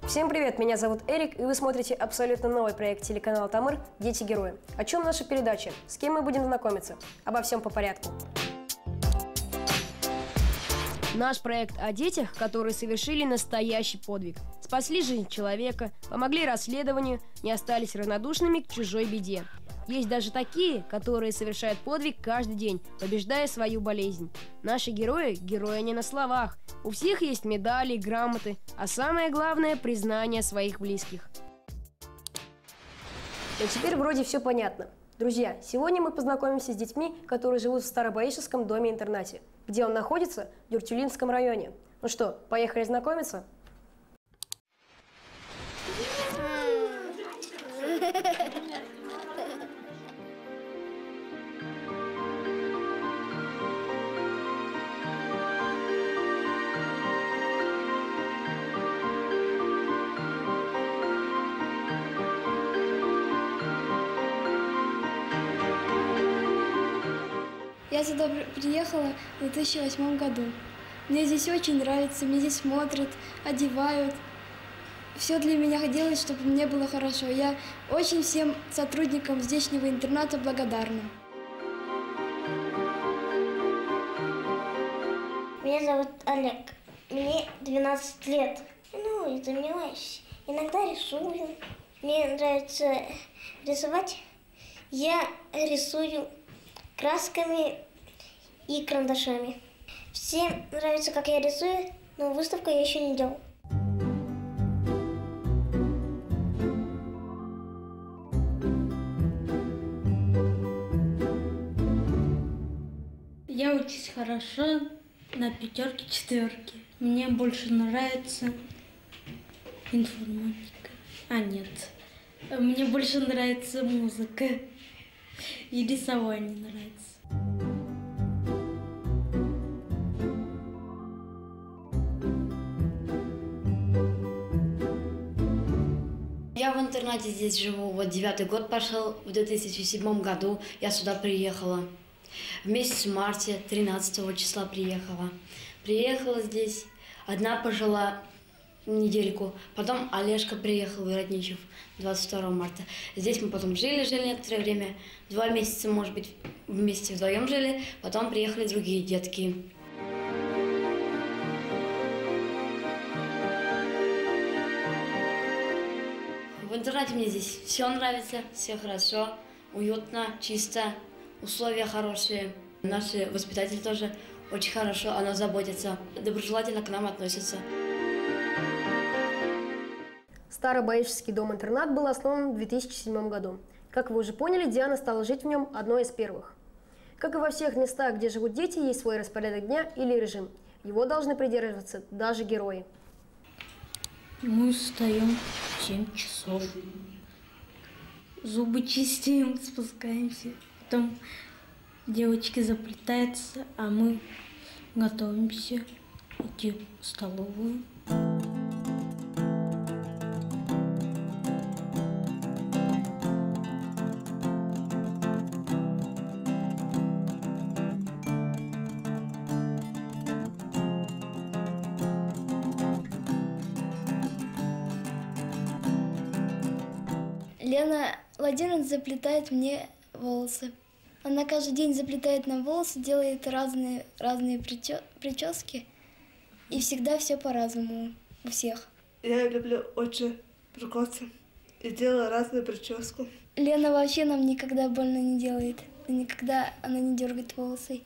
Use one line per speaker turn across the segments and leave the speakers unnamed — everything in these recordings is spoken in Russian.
Всем привет, меня зовут Эрик, и вы смотрите абсолютно новый проект телеканала Тамыр «Дети-герои». О чем наша передача? С кем мы будем знакомиться? Обо всем по порядку. Наш проект о детях, которые совершили настоящий подвиг. Спасли жизнь человека, помогли расследованию, не остались равнодушными к чужой беде. Есть даже такие, которые совершают подвиг каждый день, побеждая свою болезнь. Наши герои – герои не на словах. У всех есть медали, грамоты, а самое главное – признание своих близких. Но теперь вроде все понятно. Друзья, сегодня мы познакомимся с детьми, которые живут в Старобаишевском доме-интернате. Где он находится? В Дюртюлинском районе. Ну что, поехали знакомиться?
Я сюда приехала в 2008 году. Мне здесь очень нравится, мне здесь смотрят, одевают. Все для меня делают, чтобы мне было хорошо. Я очень всем сотрудникам здешнего интерната благодарна.
Меня зовут Олег. Мне 12 лет. Я занимаюсь. Иногда рисую. Мне нравится рисовать. Я рисую красками и карандашами. Всем нравится, как я рисую, но выставку я еще не делал.
Я учусь хорошо, на 5, 4. Мне больше нравится информатика. Нет. Мне больше нравится музыка. И рисование нравится.
Я в интернате здесь живу, 9-й год пошел, в 2007 году я сюда приехала. В месяц марте, 13 числа приехала. Приехала здесь, одна пожила недельку, потом Олежка приехал, Воротничев, 22 марта. Здесь мы потом жили некоторое время, 2 месяца, может быть, вместе вдвоем жили, потом приехали другие детки. В интернате мне здесь все нравится, все хорошо, уютно, чисто, условия хорошие. Наши воспитатели тоже очень хорошо о нас заботятся, доброжелательно к нам относятся.
Старобаишевский дом-интернат был основан в 2007 году. Как вы уже поняли, Диана стала жить в нем одной из первых. Как и во всех местах, где живут дети, есть свой распорядок дня или режим. Его должны придерживаться даже герои.
Мы встаем в 7 часов. Зубы чистим, спускаемся. Потом девочки заплетаются, а мы готовимся идти в столовую.
Лена Владимировна заплетает мне волосы. Она каждый день заплетает нам волосы, делает разные прически. И всегда все по-разному у всех.
Я люблю очень приколоться и делаю разную прическу.
Лена вообще нам никогда больно не делает. Никогда она не дергает волосы.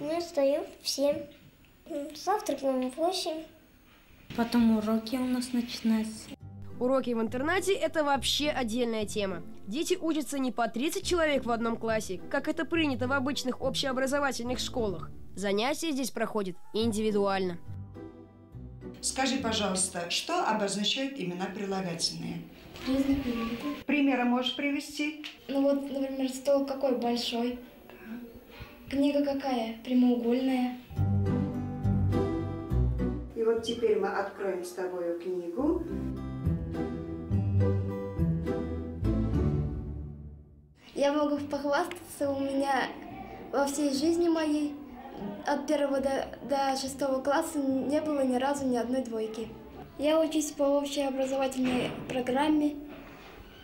Мы встаем в 7, завтракаем в 8.
Потом уроки у нас начинаются.
Уроки в интернате – это вообще отдельная тема. Дети учатся не по 30 человек в одном классе, как это принято в обычных общеобразовательных школах. Занятия здесь проходят индивидуально.
Скажи, пожалуйста, что обозначают имена прилагательные?
Признаки.
Примеры можешь привести?
Например, стол какой большой. Книга какая? Прямоугольная.
И вот теперь мы откроем с тобой книгу.
Я могу похвастаться, у меня во всей жизни моей от 1 до 6 класса не было ни разу ни одной двойки. Я учусь по общеобразовательной программе.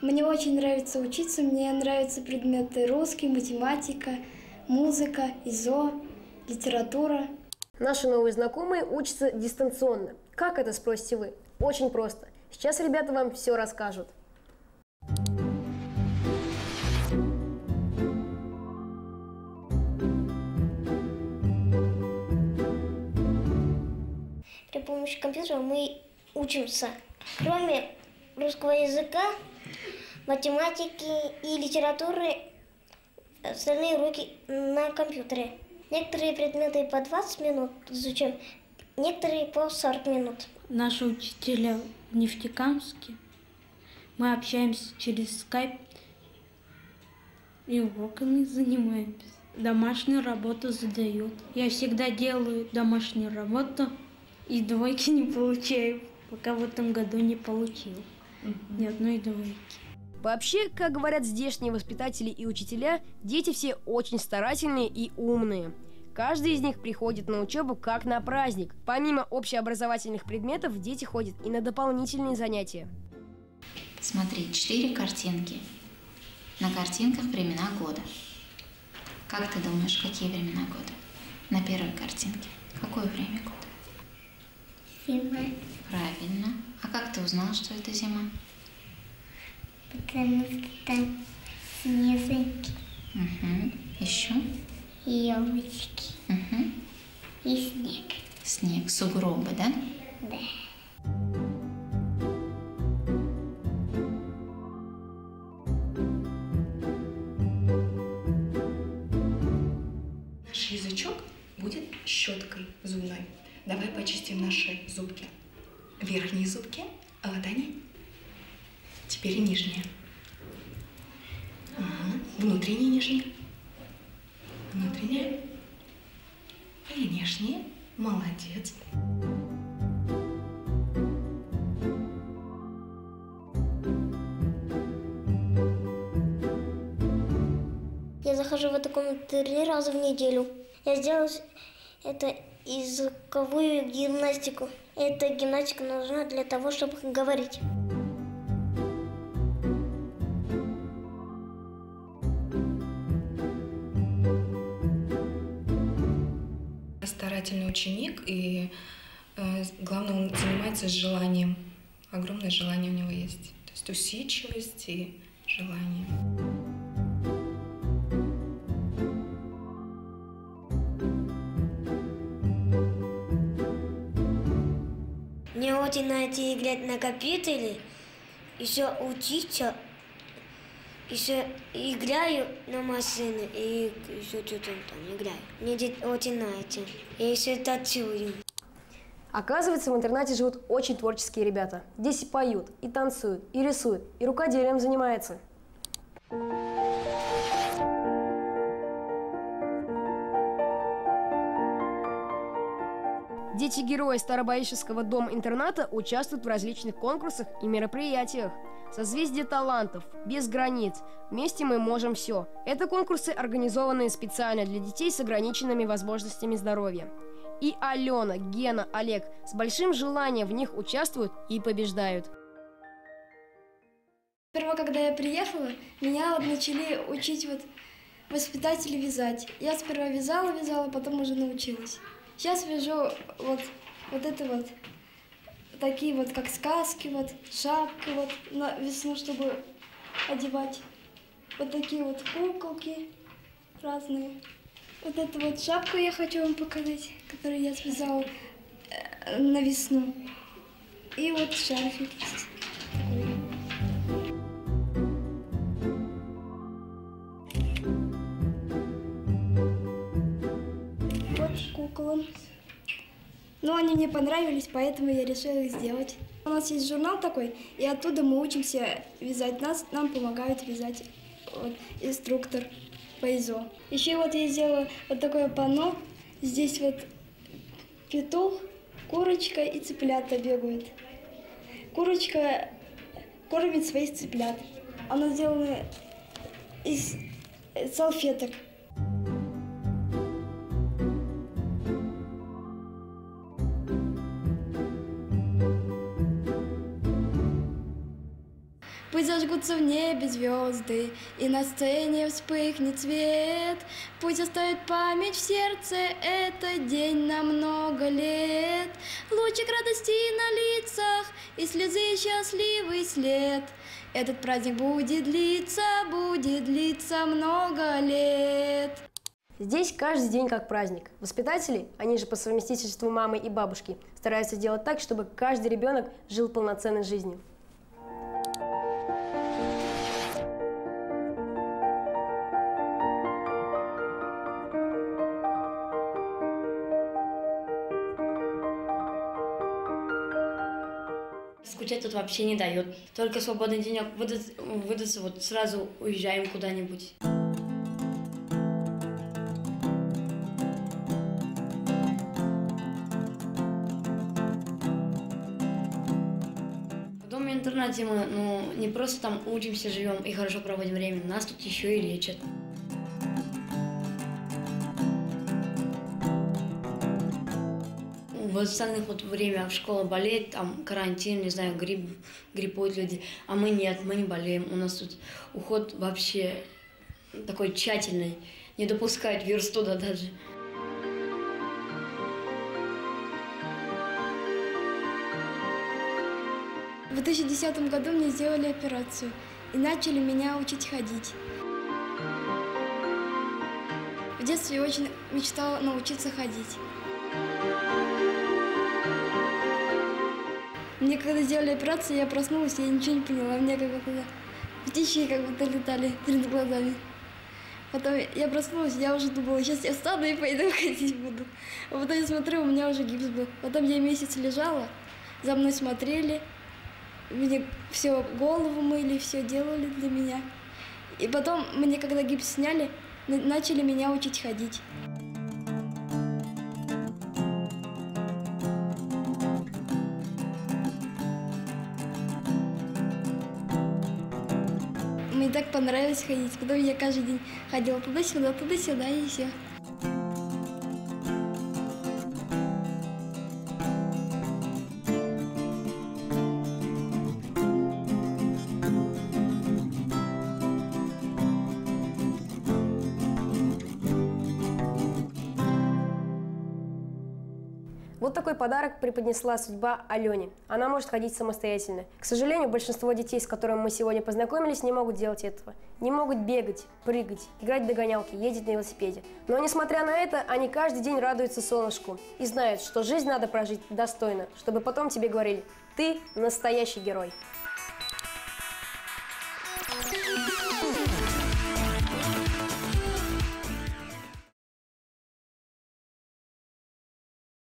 Мне очень нравится учиться, мне нравятся предметы русский, математика, музыка, ИЗО, литература.
Наши новые знакомые учатся дистанционно. Как это, спросите вы? Очень просто. Сейчас ребята вам все расскажут.
При помощи компьютера мы учимся. Кроме русского языка, математики и литературы, остальные уроки на компьютере. Некоторые предметы по 20 минут изучаем, некоторые по 40 минут.
Наши учителя в Нефтекамске. Мы общаемся через скайп и уроками занимаемся. Домашнюю работу задают. Я всегда делаю домашнюю работу и двойки не получаю. Пока в этом году не получил ни одной двойки.
Вообще, как говорят здешние воспитатели и учителя, дети все очень старательные и умные. Каждый из них приходит на учебу как на праздник. Помимо общеобразовательных предметов, дети ходят и на дополнительные занятия.
Смотри, 4 картинки. На картинках времена года. Как ты думаешь, какие времена года? На первой картинке. Какое время года?
Зима.
Правильно. А как ты узнал, что это зима?
Потому что там снежинки.
Угу. Еще?
Елочки.
Угу.
И снег.
Снег, сугробы, да?
Да.
Наш язычок будет щеткой зубной. Давай почистим наши зубки. Верхние зубки, а вот они. Теперь нижние. Ага. Внутренние, нижние. Внутренние. И внешние. Молодец.
Я захожу в эту комнату 3 раза в неделю. Я сделала это языковую гимнастику. Эта гимнастика нужна для того, чтобы говорить.
Старательный ученик, и главное, он занимается с желанием. Огромное желание у него есть. То есть усидчивость и желание.
Мне очень нравится играть на компьютере, еще учиться, еще играю на машине и еще что-то там играю. Мне очень нравится. Я еще танцую.
Оказывается, в интернате живут очень творческие ребята. Здесь и поют, и танцуют, и рисуют, и рукоделием занимаются. Дети-герои Старобаишевского дома-интерната участвуют в различных конкурсах и мероприятиях. Созвездие талантов, без границ, вместе мы можем все. Это конкурсы, организованные специально для детей с ограниченными возможностями здоровья. И Алена, Гена, Олег с большим желанием в них участвуют и побеждают.
Сперва, когда я приехала, меня начали учить воспитатели вязать. Я сперва вязала, потом уже научилась. Сейчас вяжу это такие как сказки, шапки на весну, чтобы одевать. Вот такие куколки разные. Вот эту шапку я хочу вам показать, которую я связала на весну. И шарфик есть такой. Куклам. Но они мне понравились, поэтому я решила их сделать. У нас есть журнал такой, и оттуда мы учимся вязать. Нам помогает вязать инструктор по ИЗО. Еще я сделала такое панно. Здесь петух, курочка и цыплята бегают. Курочка кормит своих цыплят. Она сделана из салфеток. Пусть зажгутся в небе звезды, и на сцене вспыхнет свет. Пусть оставит память в сердце этот день на много лет. Лучик радости на лицах и слезы счастливый след. Этот праздник будет длиться много лет.
Здесь каждый день как праздник. Воспитатели, они же по совместительству мамы и бабушки, стараются делать так, чтобы каждый ребенок жил полноценной жизнью.
Скучать тут вообще не дает. Только свободный денек выдастся, вот сразу уезжаем куда-нибудь. В доме-интернате мы не просто там учимся, живем и хорошо проводим время, нас тут еще и лечат. В остальных вот время в школе болеет, там карантин, не знаю, гриппуют люди, а мы нет, мы не болеем. У нас тут уход вообще такой тщательный, не допускают вирус туда даже.
В 2010 году мне сделали операцию и начали меня учить ходить. В детстве я очень мечтала научиться ходить. Мне когда сделали операцию, я проснулась, я ничего не поняла. Мне как будто птички как будто летали перед глазами. Потом я проснулась, я уже думала, сейчас я встану и пойду ходить буду. А потом я смотрю, у меня уже гипс был. Потом я месяц лежала, за мной смотрели, мне все голову мыли, все делали для меня. И потом мне, когда гипс сняли, начали меня учить ходить. Мне так понравилось ходить. Потом я каждый день ходила туда-сюда и все.
Вот такой подарок преподнесла судьба Алене. Она может ходить самостоятельно. К сожалению, большинство детей, с которыми мы сегодня познакомились, не могут делать этого. Не могут бегать, прыгать, играть в догонялки, ездить на велосипеде. Но, несмотря на это, они каждый день радуются солнышку и знают, что жизнь надо прожить достойно, чтобы потом тебе говорили: ты настоящий герой.